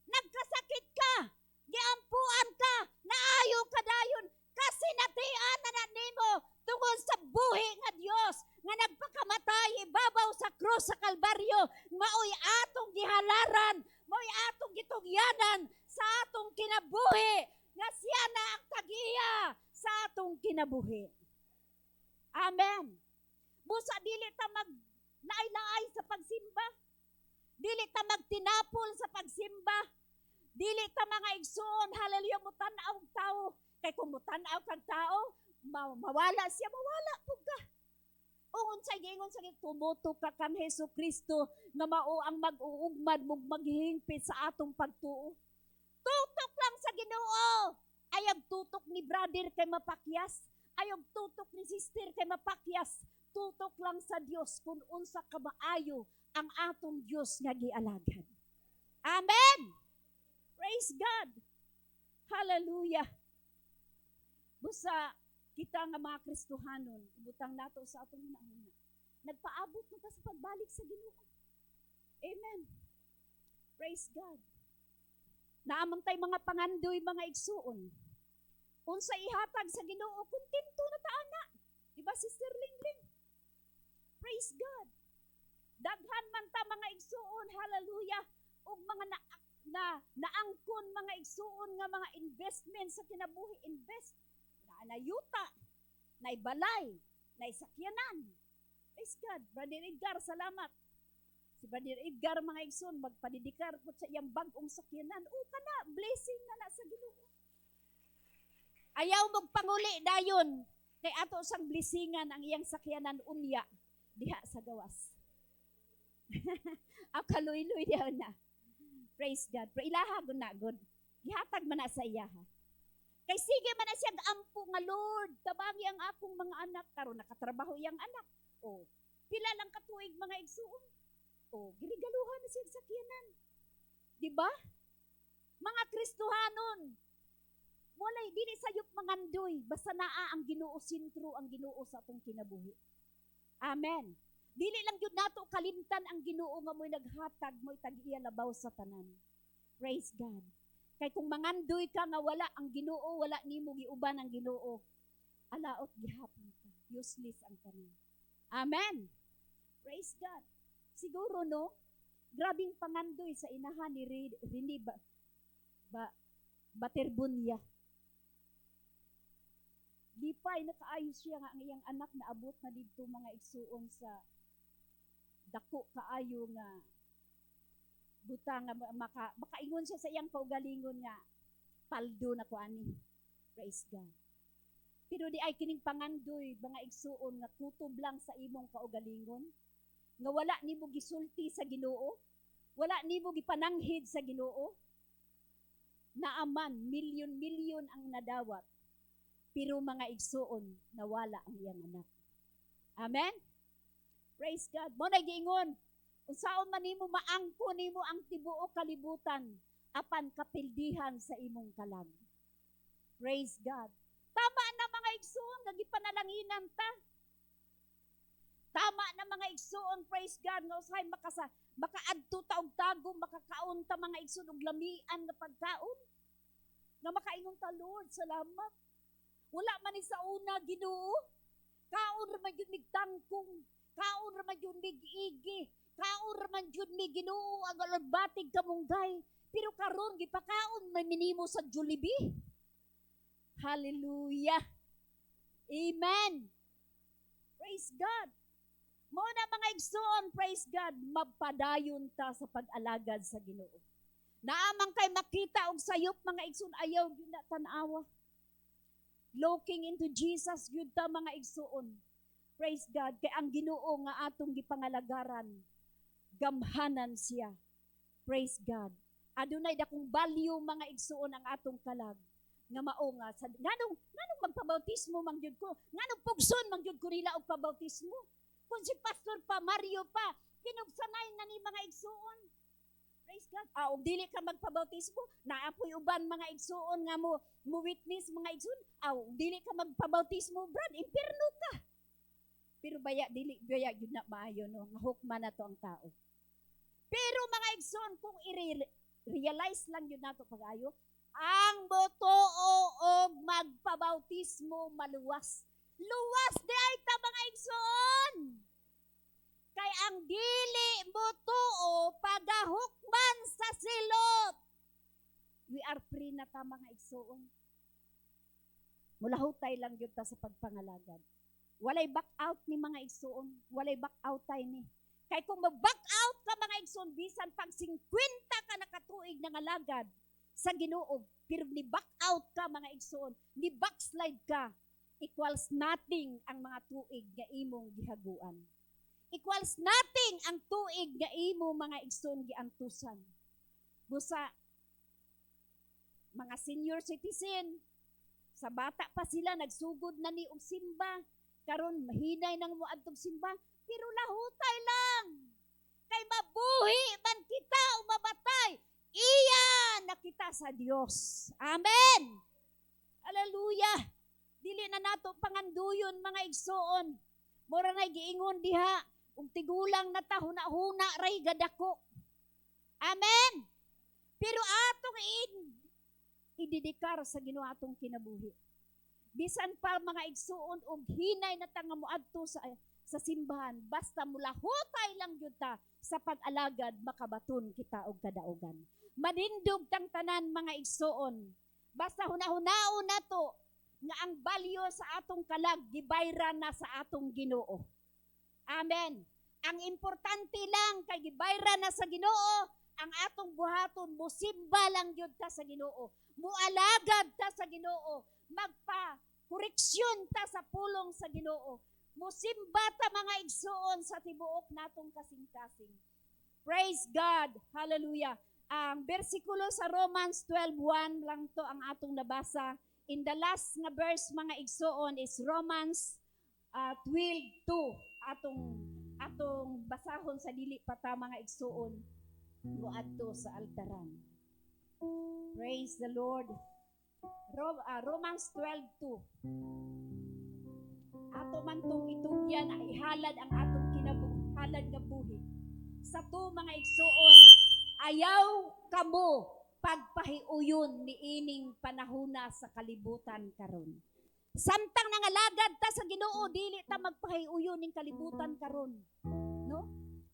Nagkasakit ka, giampuan ka, naayo ka dayon, kasinatian na na nimo tungod sa buhi nga Dios nga nagpakamatay ibabaw sa krus sa Kalbaryo, maoy atong gihalaran, maoy atong gitugyanan sa atong kinabuhi, nga siya na ang tagiya sa atong kinabuhi. Amen. Busa dili ta naay-naay sa pagsimba. Dili ta magtinapol sa pagsimba. Dili ta mga igsoon, hallelujah, mutanaw og tao. Kay kung mutanaw kag tao, mawala siya, mawala pug ka. Ungon sa gingon sa tumuto ka kan Hesukristo nga mao ang mag-uugmad mug maghingpit sa atong pagtuo. Tutok lang sa Ginoo. Ayag tutok ni brother kay mapakyas. Ayog tutok ni sister kay mapakyas. Tutok lang sa Dios kung unsa kamaayo ang atong Dios nga gialagad. Amen. Praise God. Hallelujah. Busa kita nga mga Kristohanon, ibutang nato sa atong hunahuna. Nagpaabot na ta sa pagbalik sa Ginoo. Amen. Praise God. Naamang tay mga pangandoy mga igsuon. Unsa ihatag sa Ginoo, kontento na ta ana. Diba Sister Lingling? Praise God. Daghan man ta mga igsuon, hallelujah, ug mga naangkon mga igsuon nga mga investment sa kinabuhi, invest na yuta, na balay, na sakyanan. Praise God. Brother Edgar, salamat Si Brother Edgar mga igsoon magpadidikar pud sa iyang bag-ong sakyanan. O kana blessing na sa Ginoo. Ayaw magpanguli dayon kay ato sang blessingan ang iyang sakyanan unya diha sa gawas. Akaluy-luy diha na. Praise God. Pero ilaha gud na gud. Gihatag man na sa iya ha. Kay sige man na siya ampo nga Lord, tabangi ang akong mga anak karon nakatrabaho iyang anak. O pila lang katuig mga igsuon. O girigaluhan na siya sa sakyanan. Di ba? Mga Kristohanon, walay dili sayop mangandoy basta naa ang Ginoo sentro ang Ginoo sa atong kinabuhi. Amen. Dili lang gyud nato kalimtan ang Ginoo nga mo'y naghatag mo'y tag-iya labaw sa tanan. Praise God. Kay kung mangandoy ka nga wala ang Ginoo, wala nimo giuban ang Ginoo, alaot gihapon ka. Useless ang tanan. Amen. Praise God. Siguro no, grabing pangandoy sa inahan ni Rini Baterbunya. Lipay nakaayos siya nga ang iyang anak na abot na didto mga igsuon sa dako kaayo nga buta nga makaingon siya sa iyang kaugalingon nga paldo na kuani. Praise God. Pero di ay kining pangandoy mga igsuon nga tutob lang sa imong kaugalingon nga wala nimo gisulti sa Ginoo, wala nimo gipananghid sa Ginoo. Naaman milyon-milyon ang nadawat. Pero mga igsuon nawala ang iyang anak. Amen. Praise God. Mo na giingon unsaon man nimo maangko nimo ang tibuok kalibutan apan kapildihan sa imong kalag. Praise God. Tama na mga igsoon nga gipanalanginan ta. Tama na mga igsoon, praise God, nga usahay makaadto ta og tago, makakaon ta mga igsoon og lamian nga pagkaon. Nga makaingon ta, Lord, salamat. Wala man ni sa una Ginoo. Kaon ra man gyud mig tangkong, kaon ra man gyud mig igi, kaon ra man gyud mig Ginoo ang albatig kamunggay. Pero karon gipakaon may minimo sa Jollibee. Hallelujah. Amen. Praise God. Mo na mga igsoon, praise God, mapadayon ta sa pag-alagad sa Ginoo. Naamang kay makita og sayop mga igsoon ayaw gyud na tan-awa. Looking into Jesus gyud ta mga igsoon. Praise God, kay ang Ginoo nga atong gipangalagaran, gamhanan siya. Praise God. Adunay dakong value mga igsoon ang atong kalag nga mao nga sa nganong magpabautismo man gyud ko, nganong pugson man gyud ko nila og pabautismo. Kung si Pastor pa, Mario pa, pinugsanay na ni mga igsuon. Praise God. Og dili ka magpabautismo, naapoy uban mga igsuon nga mo witness mga igsuon. Og dili ka magpabautismo, brad, impierno ka. Pero baya yun na maayo, no? Nga hukman na to ang tao. Pero mga igsuon, kung i-realize lang yun nato pag-ayo, ang motuo og magpabautismo maluwas. Luwas di ay ta mga igsoon. Kay ang dili mo tuo pagahukman sa silot. We are free na ta mga igsoon. Mulahutay lang yun ta sa pagpangalagad. Walay back out ni mga igsoon. Walay back out tay ni. Kay kung mag-back out ka mga igsoon, bisan pag 50 ka nakatuig ng alagad sa Ginoo, pero ni back out ka mga igsoon, ni backslide ka, equals nothing ang mga tuig nga imong gihaguan. Equals nothing ang tuig nga imo mga igsoon giantusan. Busa, mga senior citizen, sa bata pa sila, nagsugod na ni og simba, karon mahinay nang moadtog simba, pero lahutay lang. Kay mabuhi man kita o mabatay, iya na kita sa Dios. Amen! Hallelujah! Dili na nato panganduyon mga igsoon. Mura na giingon diha, ug tigulang na ta huna-huna ray gadako. Amen. Pero atong ididikar sa Ginoo atong kinabuhi. Bisan pa mga igsoon og hinay na ta nga moadto sa simbahan, basta mulahutay lang gyud ta sa pag-alagad makabaton kita og kadaugan. Manindog tang tanan mga igsoon. Basta huna-hunaon nato nga ang balyo sa atong kalag gibayran na sa atong Ginoo. Amen. Ang importante lang kay gibayra na sa Ginoo, ang atong buhaton musimba lang gyud ta sa Ginoo. Mualagad ta sa Ginoo, magpa-koreksyon ta sa pulong sa Ginoo. Musimba ta mga igsoon sa tibuok natong kasing-kasing. Praise God. Hallelujah. Ang bersikulo sa Romans 12:1 lang to ang atong nabasa. In the last nga verse mga igsoon is Romans 12:2. Atong basahon sa dili pa ta mga igsoon moadto sa altaran. Praise the Lord. Romans 12:2. Ato man tong itugyan ay ihalad ang atong kinabuhalad nga buhi. Sa to mga igsoon, ayaw kamo pagpahiuyon ni ining panahona sa kalibutan karon. Samtang nangalagad ta sa Ginoo, dili ta magpahiuyon ning kalibutan karon. No?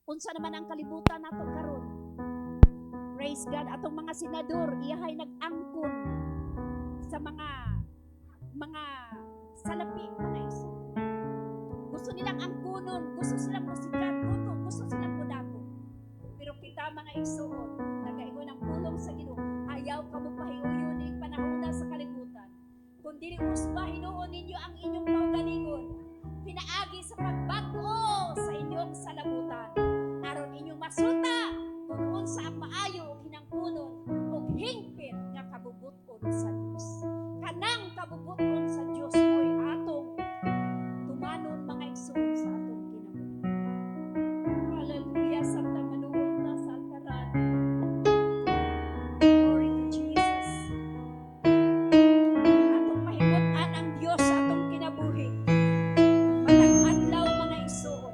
Unsa naman ang kalibutan nato karon? Praise God. Atong mga senador, iyahay nag-angkon sa mga salapi, mga iso. Gusto nilang angkunon, gusto silang musikat, gusto silang mudako. Pero kita mga igsoon, nagaingon ang pulong sa Ginoo, ayaw ka mo pahiuyon ning panahona sa kalibutan. Kung dili usba hinuon ninyo ang inyong kaugalingon, pinaagi sa pagbag-o sa inyong salabutan. Aron inyong masuta kung unsa ang maayo ug hinangkunon ug hingpit nga kabubuton sa Dios. Kanang kabubuton sa Dios mo'y atong tumanon mga igsoon sa atong kinabuhi. Hallelujah. Samtang manuhol na sa altaran. Glory to Jesus. Atong pahimutan ang Dios sa atong kinabuhi. Matag adlaw mga igsoon.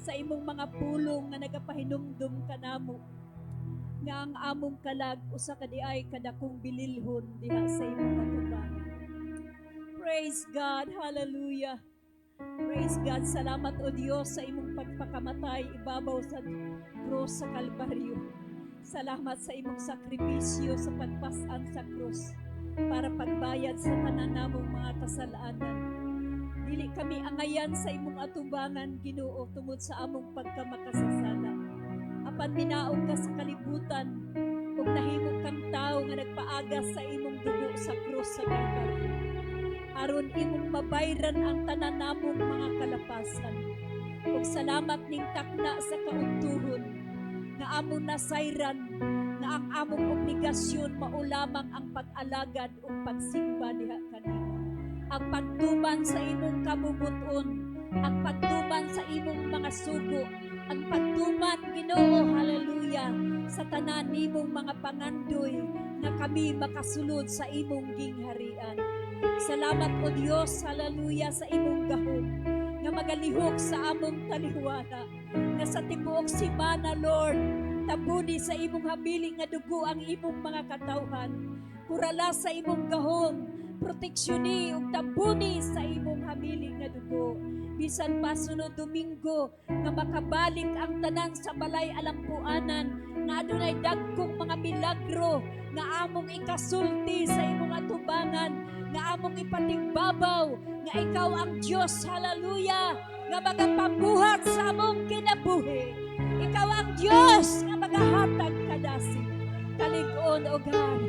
sa imong mga pulong nga nagapahinumdum kanamo nga ang among kalag usa ka diay kadakong bililhon diha sa imong katubangan. Praise God, hallelujah. Praise God, salamat o Diyos sa imong pagpakamatay ibabaw sa krus sa Kalbaryo. Salamat sa imong sakripisyo sa pagpasan sa krus para pagbayad sa tanan namong mga kasalanan. Dili kami angayan sa imong atubangan, Ginoo, tungod sa among pagkamakasasala. Apan minaog ka sa kalibutan ug nahimo kang tawo nga nagpaagas sa imong dugo sa krus sa Kalbaryo. Aron imong mabayran ang tanan namong mga kalapasan. Ug salamat ning takna sa kaugtuhon nga among nasayran nga ang among obligasyon maulamang ang pag-alagad ug pagsimba diha kanimo. Ang pagtuman sa imong kabubuton, ang pagtuman sa imong mga sugo, ang pagtuman, Ginoo, hallelujah, sa tanan nimong mga pangandoy nga kami makasulod sa imong gingharian. Salamat o Diyos, hallelujah, sa imong gahom nga magalihok sa among taliwana nga sa tibuok semana, Lord, tabuni sa imong habiling nga dugo ang imong mga katawhan. Kurala sa imong gahom, proteksyon ug tabuni sa imong habiling nga dugo. Bisan pa sunod Domingo nga makabalik ang tanan sa balay alampuanan nga adunay dagkong mga milagro nga among ikasulti sa imong atubangan, nga among ipatigbabaw nga ikaw ang Diyos, hallelujah, nga magapabuhat sa among kinabuhi. Ikaw ang Diyos nga magahatag kadasig kalig-on o God.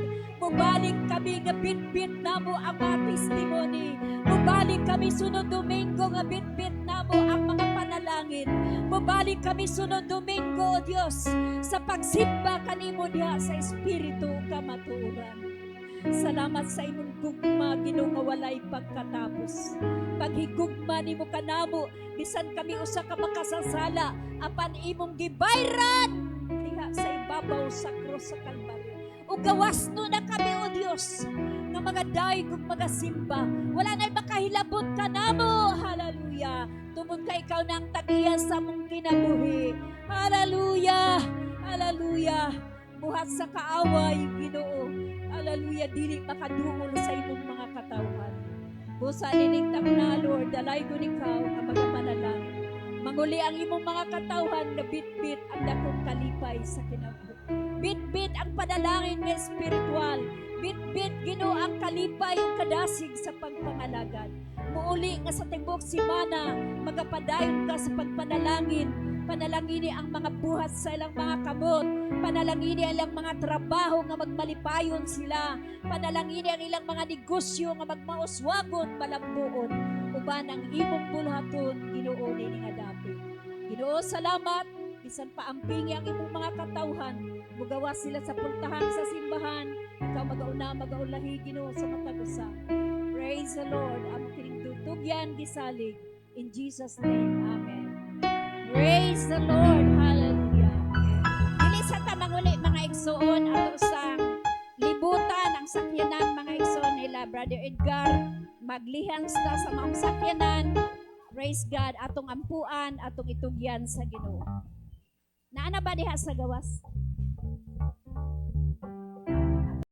Mubalik kami nga bitbit namo ang mga testimony. Mubalik kami sunod Domingo nga bitbit namo ang mga panalangin. Mubalik kami sunod Domingo, O Dios, sa pagsimba kanimo diha sa espiritu ug kamatuoran. Salamat sa imong gugma, Ginoo, nga walay pagkatapos. Paghigugma nimo kanamo bisan kami usa ka makasasala apan imong gibayran diha sa ibabaw sa krus sa Kalbaryo. O gawas no na kami, O Diyos, nga mga daig ug mga simba. Wala na'y makahilabot ka namo. Hallelujah. Tungod ka ikaw na ang tagiya sa mong kinabuhi. Hallelujah. Hallelujah. Buhat sa kaaway, Ginoo. Hallelujah. Dili makaduol sa imong mga katawhan. Busa nining takna, Lord, dalay ko ikaw nga magamanalangin. Manguli ang imong mga katawhan na bitbit ang dakong kalipay sa kinabuhi. Bitbit ang panalangin nga espiritual. Bitbit, Ginoo, ang kalipay ug kadasig sa pagpangalagad. Muuli nga sa timbok semana magapadayon ka sa pagpanalangin. Panalangini ang mga buhat sa ilang mga kamot. Panalangini ang ilang mga trabaho nga magmalipayon sila. Panalangini ang ilang mga negosyo nga magmauswagon, malambuon. Uban ang imong bulhaton, Ginoo, nining adapin. Ginoo, salamat. Bisan paampingi ang imong mga katawhan, mugawas sila sa puntahan sa simbahan, ikaw magaulahi, Ginoo, sa matag usa. Praise the Lord. Ang tinigtugyan gisalig in Jesus name. Amen. Praise the Lord. Hallelujah. Dili sa tamanguli mga igsoon ato sa libutan ang sakyanan mga igsoon nila Brother Edgar, maglihans ta sa mga sakyanan. Praise God, atong ampuan, atong itugyan sa Ginoo. Naana ba diha sa gawas?